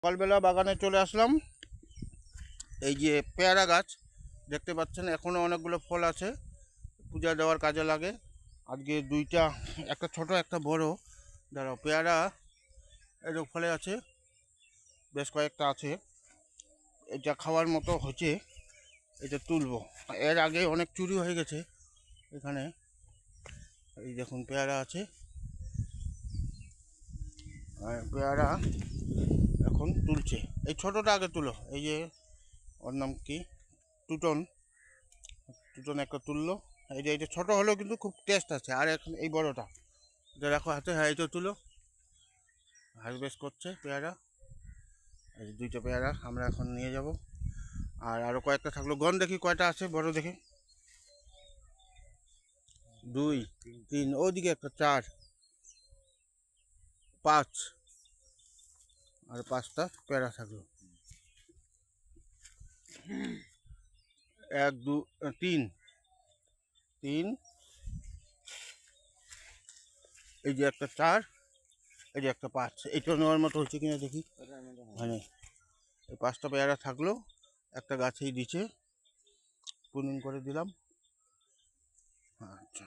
সকালবেলা বাগানে চলে আসলাম। এই যে পেয়ারা গাছ দেখতে পাচ্ছেন, এখনও অনেকগুলো ফল আছে, পূজা দেওয়ার কাজে লাগে। আজকে দুইটা, একটা ছোট একটা বড়। দাঁড়াও, পেয়ারা এরকম ফলে আছে, বেশ কয়েকটা আছে। এটা খাওয়ার মতো হচ্ছে, এটা তুলবো। এর আগে অনেক চুরি হয়ে গেছে এখানে। এই দেখুন পেয়ারা আছে, আর পেয়ারা এখন তুলছে। এই ছোটটা আগে তুলো, এই যে ওর নাম কি, টুটন। টুটন একটা তুললো। এই যে এটা ছোটো হলেও কিন্তু খুব টেস্ট আছে। আর এখন এই বড়টা এটা রাখো হাতে। হ্যাঁ, এইটা তুলো। হারভেস্ট করছে পেয়ারা। এই যে দুইটা পেয়ারা আমরা এখন নিয়ে যাব। আর আরও কয়েকটা থাকলো, গন দেখি কয়টা আছে বড় দেখে। 2 3, ওইদিকে একটা 4 5, আর 5টা পেয়ারা থাকলো। 1 2 3 3, এই যে একটা 4, এই যে একটা 5। এইটা নেওয়ার মতো হচ্ছে কিনা দেখি। মানে এই 5টা পেয়ারা থাকলো, একটা গাছেই দিচ্ছে, প্রুনিং করে দিলাম। আচ্ছা।